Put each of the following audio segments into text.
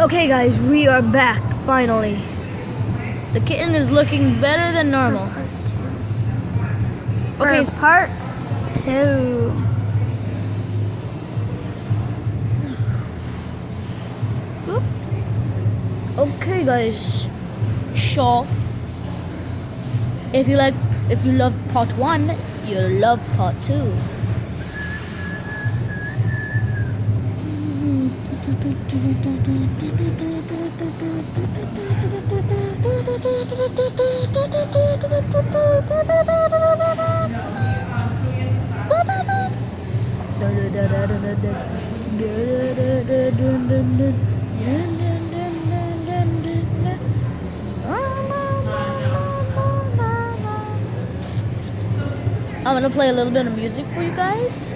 Okay guys, we are back, finally. The kitten is looking better than normal. Okay, part 2. Okay guys, so if you love part 1, you'll love part 2. I'm gonna play a little bit of music for you guys.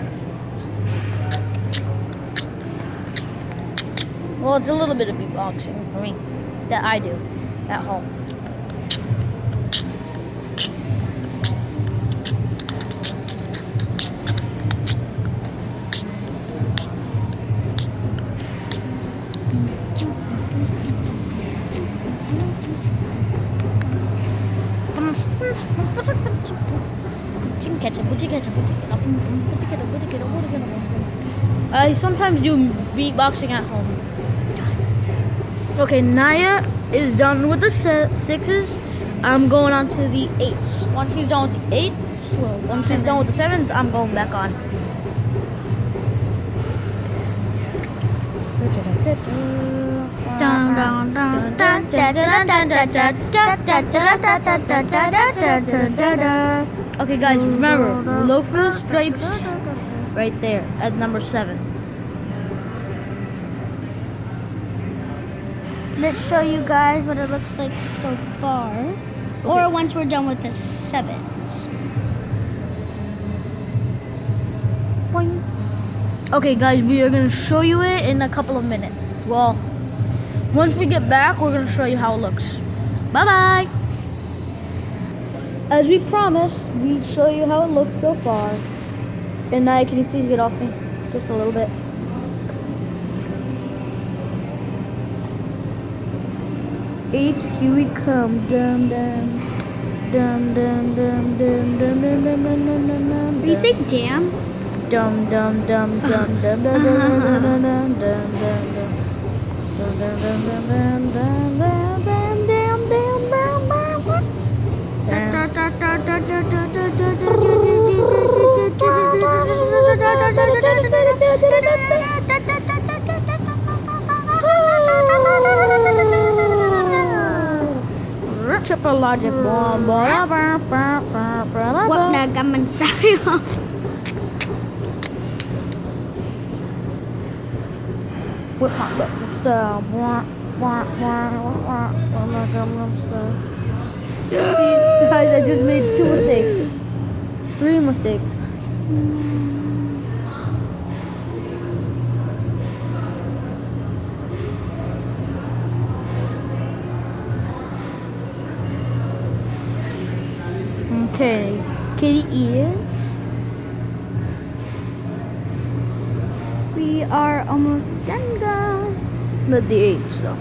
Well, it's a little bit of beatboxing for me that I do at home. I sometimes do beatboxing at home. Okay, Naya is done with the 6s. I'm going on to the 8s. Once she's done with the 8s, well, once she's done with the 7s, I'm going back on. Okay guys, remember, look for the stripes right there at number 7. Let's show you guys what it looks like so far. Okay. Or once we're done with the 7s. Boing. Okay guys, we are going to show you it in a couple of minutes. Well, once we get back, we're going to show you how it looks. Bye-bye! As we promised, we'd show you how it looks so far. And Naya, can you please get off me? Just a little bit. H, here we come. Dum dum. Dum dum dum dum dum dum dum dum dum dum. Are you saying damn? Dum dum dum dum dum dum dum dum dum dum dum dum. Triple logic bomb. What Nagaman style? With my Gangnam style. My Gangnam style. See, guys, I just made 2 mistakes. 3 mistakes. Okay, kitty ears. We are almost done, guys. Not the 8, so.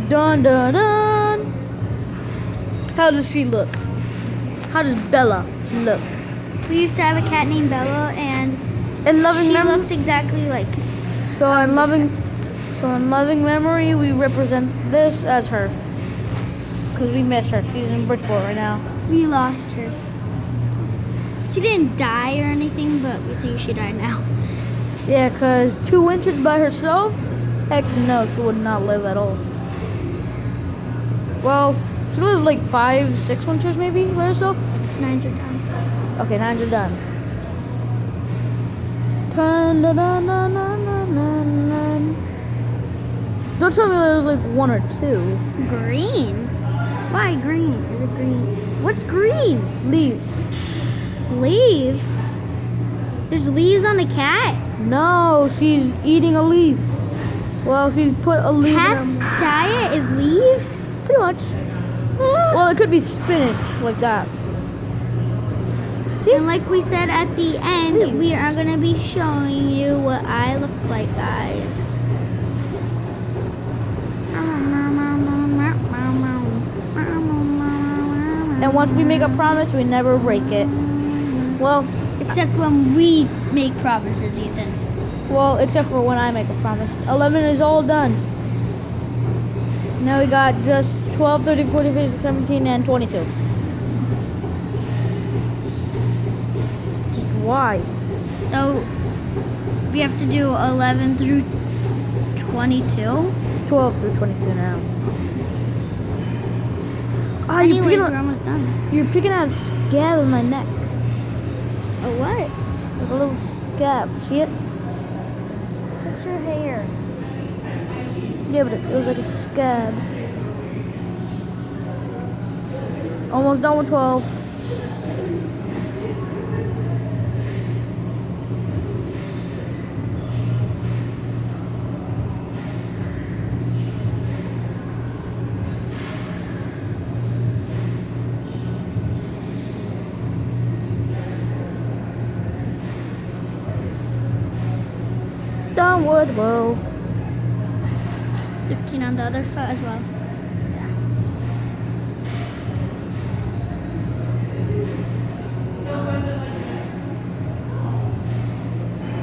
Dun dun dun. How does she look? How does Bella look? We used to have a cat named Bella, and In loving she memory. looked exactly like. So in loving memory, we represent this as her. Because we miss her. She's in Bridgeport right now. We lost her. She didn't die or anything, but we think she died now. Yeah, because 2 winters by herself? Heck no, she would not live at all. Well, she lived like 5, 6 winters maybe by herself. 9 are done. Okay, 9 are done. Dun, dun, dun, dun, dun, dun, dun, dun. Don't tell me there was like 1 or 2. Green? Why green? Is it green? What's green? Leaves. Leaves? There's leaves on the cat? No, she's eating a leaf. Well, she put a leaf Cat's in her. diet is leaves? Pretty much. Well, it could be spinach, like that. See? And like we said at the end, we Please. are going to be showing you what I look like, guys. And once we make a promise, we never break it. Well, Except when we make promises, Ethan. except for when I make a promise. 11 is all done. Now we got just 12, 13, 14, 15, 17, and 22. Just why? So we have to do 11 through 22. 12 through 22 now. Ah, Anyways, we're almost done. you're picking out a scab in my neck. A what? Like a little scab. See it? It's your hair. Yeah, but it feels like a scab. Almost done with 12. Done with 12. 15 on the other foot as well.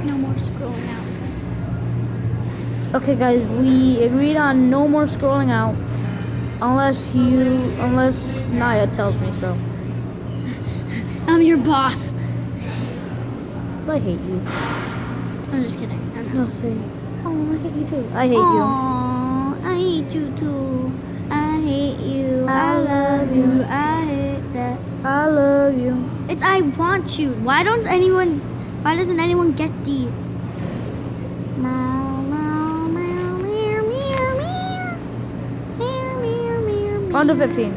No more scrolling out. Okay, guys, we agreed on no more scrolling out, unless Naya tells me so. I'm your boss. But I hate you. I'm just kidding. No, say. Oh, I hate you too. I hate you. Aww, I hate you too. I hate you. I love you. I hate that. I love you. It's I want you. Why doesn't anyone get these? Meow, meow, meow, meow, meow, meow. Meow, meow, meow, meow. On to 15.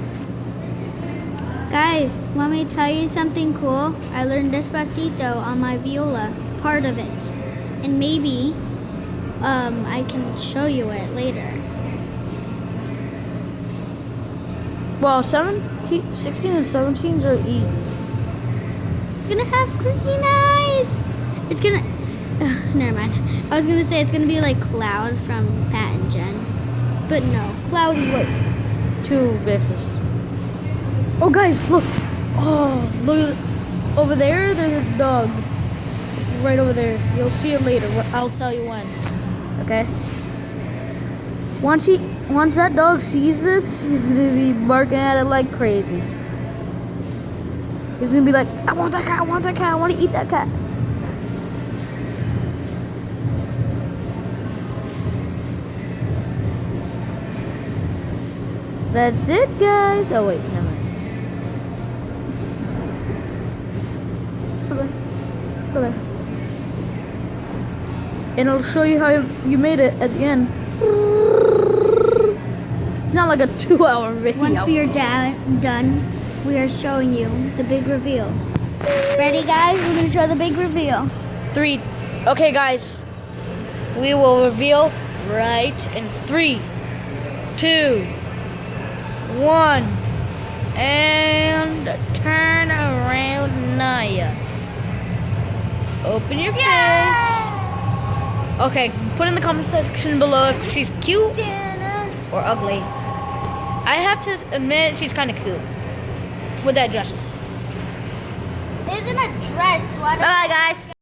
Guys, want me to tell you something cool? I learned Despacito on my viola, part of it. And maybe I can show you it later. Well, 16 and 17s are easy. It's gonna have green eyes. It's gonna. Never mind. I was gonna say it's gonna be like Cloud from Pat and Jen, but no. Cloud is what? Too vicious. Oh, guys, look. Oh, look. Over there, there's a dog. Right over there. You'll see it later. I'll tell you when. Okay? Once that dog sees this, he's gonna be barking at it like crazy. He's gonna be like, I want that cat, I want that cat, I want to eat that cat. That's it, guys. Oh, wait, never mind. Okay. And it'll show you how you made it at the end. It's not like a 2-hour video. Once we are done, we are showing you the big reveal. Ready, guys? We're gonna show the big reveal. 3. Okay, guys. We will reveal right in 3, 2, 1. And turn around, Naya. Open your face. Okay, put in the comment section below if she's cute or ugly. I have to admit she's kind of cute with that dress. Isn't a dress. Bye, guys.